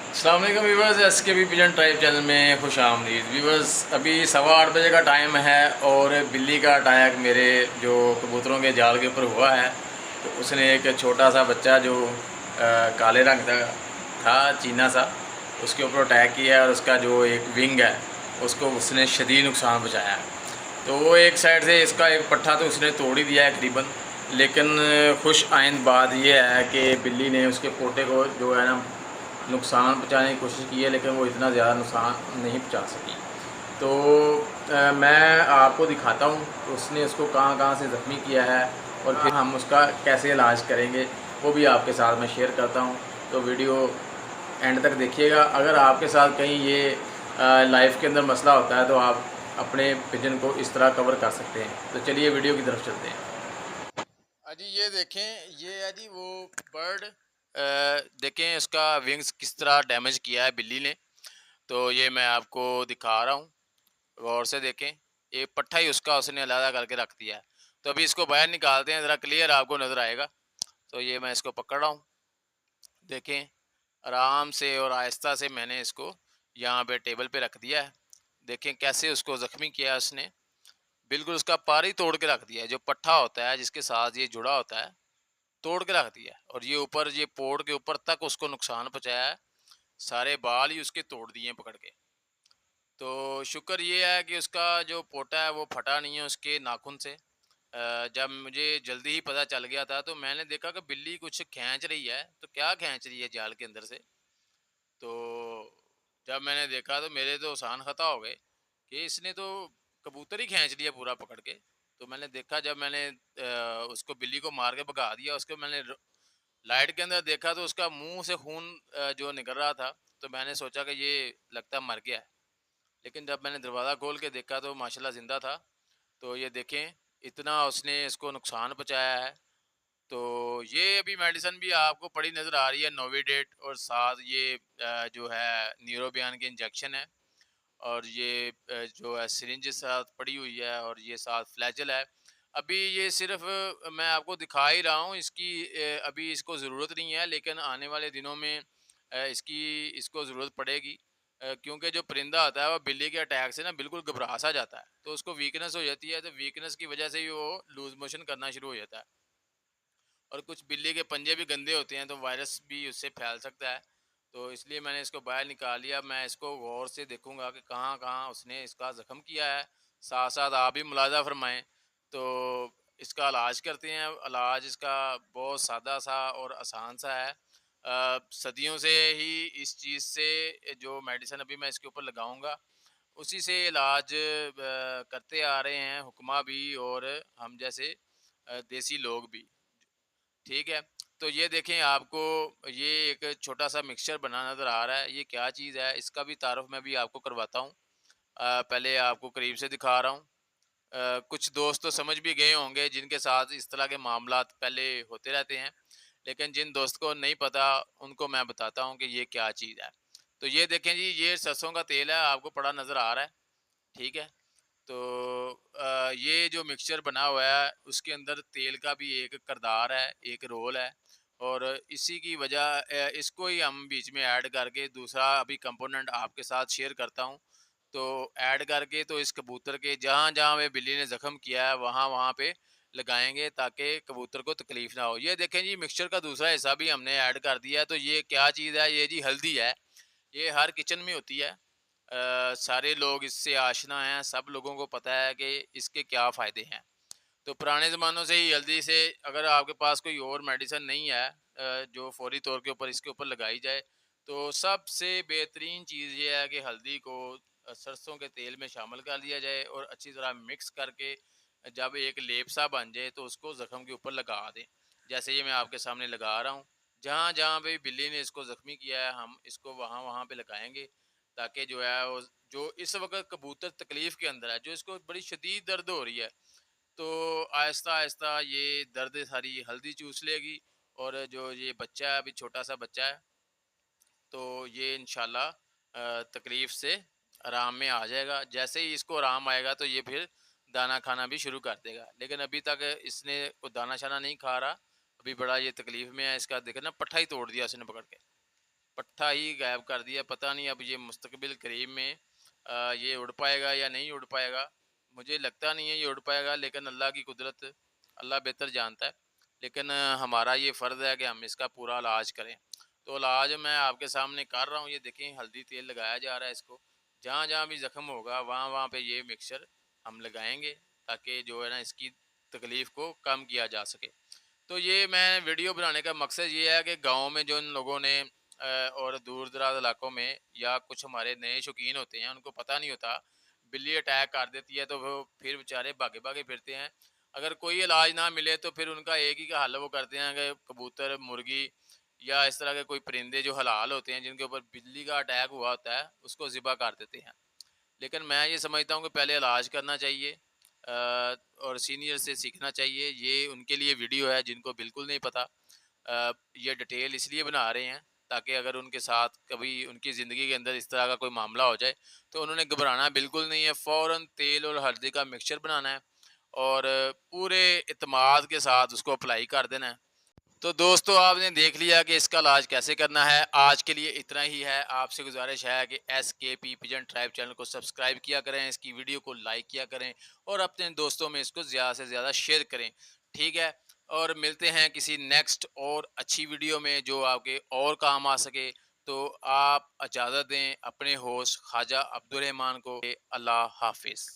अस्सलाम वालेकुम viewers, SKB pigeon tribe channel में खुश आमदीद। व्यूवर्स, अभी 8:15 का टाइम है और बिल्ली का अटैक मेरे जो कबूतरों के जाल के ऊपर हुआ है। तो उसने एक छोटा सा बच्चा जो काले रंग का था, चीना सा, उसके ऊपर अटैक किया और उसका जो एक विंग है उसको उसने शदीद नुकसान पहुँचाया है। तो वो एक साइड से इसका एक पट्ठा तो उसने तोड़ ही दिया है करीबन, लेकिन खुश आइंद बात यह है कि बिल्ली ने उसके पोटे को जो है ना नुकसान पहुँचाने की कोशिश की है, लेकिन वो इतना ज़्यादा नुकसान नहीं पहुँचा सकी। तो मैं आपको दिखाता हूँ उसने उसको कहाँ कहाँ से ज़ख्मी किया है और फिर हम उसका कैसे इलाज करेंगे वो भी आपके साथ मैं शेयर करता हूँ। तो वीडियो एंड तक देखिएगा। अगर आपके साथ कहीं ये लाइफ के अंदर मसला होता है तो आप अपने पिजन को इस तरह कवर कर सकते हैं। तो चलिए वीडियो की तरफ चलते हैं। अजी ये देखें, ये है जी वो बर्ड। देखें इसका विंग्स किस तरह डैमेज किया है बिल्ली ने। तो ये मैं आपको दिखा रहा हूँ, गौर से देखें। एक पट्टा ही उसका उसने अलग करके रख दिया है। तो अभी इसको बाहर निकालते हैं, ज़रा क्लियर आपको नज़र आएगा। तो ये मैं इसको पकड़ रहा हूँ, देखें आराम से और आहिस्ता से मैंने इसको यहाँ पे टेबल पे रख दिया है। देखें कैसे उसको ज़ख्मी किया है उसने, बिल्कुल उसका पार ही तोड़ के रख दिया है। जो पट्ठा होता है जिसके साथ ये जुड़ा होता है, तोड़ के रख दिया है। और ये ऊपर ये पोड़ के ऊपर तक उसको नुकसान पहुंचाया है। सारे बाल ही उसके तोड़ दिए हैं पकड़ के। तो शुक्र ये है कि उसका जो पोटा है वो फटा नहीं है उसके नाखून से। जब मुझे जल्दी ही पता चल गया था तो मैंने देखा कि बिल्ली कुछ खींच रही है। तो क्या खींच रही है जाल के अंदर से? तो जब मैंने देखा तो मेरे तो आसान खता हो गए कि इसने तो कबूतर ही खींच लिया पूरा पकड़ के। तो मैंने देखा, जब मैंने उसको बिल्ली को मार के भगा दिया, उसको मैंने लाइट के अंदर देखा तो उसका मुंह से खून जो निकल रहा था। तो मैंने सोचा कि ये लगता है मर गया है। लेकिन जब मैंने दरवाज़ा खोल के देखा तो माशाल्लाह ज़िंदा था। तो ये देखें, इतना उसने इसको नुकसान पहुंचाया है। तो ये अभी मेडिसिन भी आपको पड़ी नज़र आ रही है, नोविडेट, और साथ ये जो है न्यूरोबियान के इंजेक्शन है। और ये जो है सिरिंज साथ पड़ी हुई है, और ये साथ फ्लैजल है। अभी ये सिर्फ मैं आपको दिखा ही रहा हूँ, इसकी अभी इसको ज़रूरत नहीं है, लेकिन आने वाले दिनों में इसको ज़रूरत पड़ेगी। क्योंकि जो परिंदा होता है वो बिल्ली के अटैक से ना बिल्कुल घबरा सा जाता है, तो उसको वीकनेस हो जाती है। तो वीकनेस की वजह से ही वो लूज मोशन करना शुरू हो जाता है। और कुछ बिल्ली के पंजे भी गंदे होते हैं, तो वायरस भी उससे फैल सकता है। तो इसलिए मैंने इसको बाहर निकाल लिया। मैं इसको गौर से देखूंगा कि कहाँ कहाँ उसने इसका ज़ख्म किया है। साथ साथ आप भी मुलाजा फरमाएं। तो इसका इलाज करते हैं। इलाज इसका बहुत सादा सा और आसान सा है। सदियों से ही इस चीज़ से जो मेडिसिन अभी मैं इसके ऊपर लगाऊंगा, उसी से इलाज करते आ रहे हैं हुक्मा भी और हम जैसे देसी लोग भी। ठीक है। तो ये देखें, आपको ये एक छोटा सा मिक्सचर बना नज़र आ रहा है। ये क्या चीज़ है इसका भी तारुफ मैं भी आपको करवाता हूँ। पहले आपको करीब से दिखा रहा हूँ। कुछ दोस्त तो समझ भी गए होंगे जिनके साथ इस तरह के मामलात पहले होते रहते हैं। लेकिन जिन दोस्त को नहीं पता उनको मैं बताता हूँ कि ये क्या चीज़ है। तो ये देखें जी, ये सरसों का तेल है, आपको पड़ा नज़र आ रहा है। ठीक है। तो ये जो मिक्सचर बना हुआ है उसके अंदर तेल का भी एक किरदार है, एक रोल है। और इसी की वजह इसको ही हम बीच में ऐड करके दूसरा अभी कंपोनेंट आपके साथ शेयर करता हूँ। तो ऐड करके तो इस कबूतर के जहाँ जहाँ वे बिल्ली ने ज़ख्म किया है वहाँ वहाँ पे लगाएंगे ताकि कबूतर को तकलीफ़ ना हो। ये देखें जी, मिक्सचर का दूसरा हिस्सा भी हमने ऐड कर दिया है। तो ये क्या चीज़ है? ये जी हल्दी है। ये हर किचन में होती है। सारे लोग इससे आशना हैं, सब लोगों को पता है कि इसके क्या फ़ायदे हैं। तो पुराने ज़मानों से ही हल्दी से, अगर आपके पास कोई और मेडिसिन नहीं है जो फ़ौरी तौर के ऊपर इसके ऊपर लगाई जाए, तो सबसे बेहतरीन चीज़ ये है कि हल्दी को सरसों के तेल में शामिल कर लिया जाए और अच्छी तरह मिक्स करके जब एक लेप सा बन जाए तो उसको ज़ख्म के ऊपर लगा दें। जैसे ये मैं आपके सामने लगा रहा हूँ। जहाँ जहाँ पे बिल्ली ने इसको ज़ख्मी किया है हम इसको वहाँ वहाँ पे लगाएंगे, ताकि जो है वो जो इस वक्त कबूतर तकलीफ़ के अंदर है, जो इसको बड़ी शदीद दर्द हो रही है, तो आहिस्ता आहिस्ता ये दर्द सारी हल्दी चूस लेगी। और जो ये बच्चा है, अभी छोटा सा बच्चा है, तो ये इंशाल्लाह तकलीफ़ से आराम में आ जाएगा। जैसे ही इसको आराम आएगा तो ये फिर दाना खाना भी शुरू कर देगा। लेकिन अभी तक इसने कोई दाना शाना नहीं खा रहा। अभी बड़ा ये तकलीफ़ में है। इसका देखे ना, पट्ठा ही तोड़ दिया उसने पकड़ के। पट्ठा ही गायब कर दिया। पता नहीं अब ये मुस्तकबिल करीब में ये उड़ पाएगा या नहीं उड़ पाएगा। मुझे लगता नहीं है ये उड़ पाएगा, लेकिन अल्लाह की कुदरत, अल्लाह बेहतर जानता है। लेकिन हमारा ये फ़र्ज़ है कि हम इसका पूरा इलाज करें। तो इलाज मैं आपके सामने कर रहा हूँ। ये देखें, हल्दी तेल लगाया जा रहा है इसको। जहाँ जहाँ भी ज़ख्म होगा वहाँ वहाँ पे ये मिक्सचर हम लगाएंगे, ताकि जो है ना इसकी तकलीफ़ को कम किया जा सके। तो ये मैं वीडियो बनाने का मकसद ये है कि गाँव में जो इन लोगों ने और दूर दराज इलाकों में, या कुछ हमारे नए शौकीन होते हैं, उनको पता नहीं होता, बिल्ली अटैक कर देती है तो वो फिर बेचारे भागे भागे फिरते हैं। अगर कोई इलाज ना मिले तो फिर उनका एक ही का हल वो करते हैं कि कबूतर, मुर्गी या इस तरह के कोई परिंदे जो हलाल होते हैं, जिनके ऊपर बिल्ली का अटैक हुआ होता है, उसको ज़िबा कर देते हैं। लेकिन मैं ये समझता हूँ कि पहले इलाज करना चाहिए और सीनियर से सीखना चाहिए। ये उनके लिए वीडियो है जिनको बिल्कुल नहीं पता। ये डिटेल इसलिए बना रहे हैं ताकि अगर उनके साथ कभी उनकी ज़िंदगी के अंदर इस तरह का कोई मामला हो जाए तो उन्होंने घबराना बिल्कुल नहीं है। फ़ौरन तेल और हल्दी का मिक्सचर बनाना है और पूरे इत्मीनान के साथ उसको अप्लाई कर देना है। तो दोस्तों, आपने देख लिया कि इसका इलाज कैसे करना है। आज के लिए इतना ही है। आपसे गुजारिश है कि SKP पिजन ट्राइब चैनल को सब्सक्राइब किया करें, इसकी वीडियो को लाइक किया करें और अपने दोस्तों में इसको ज़्यादा से ज़्यादा शेयर करें। ठीक है? और मिलते हैं किसी नेक्स्ट और अच्छी वीडियो में जो आपके और काम आ सके। तो आप इजाज़त दें अपने होस्ट ख्वाजा अब्दुल रहमान को। अल्लाह हाफिज़।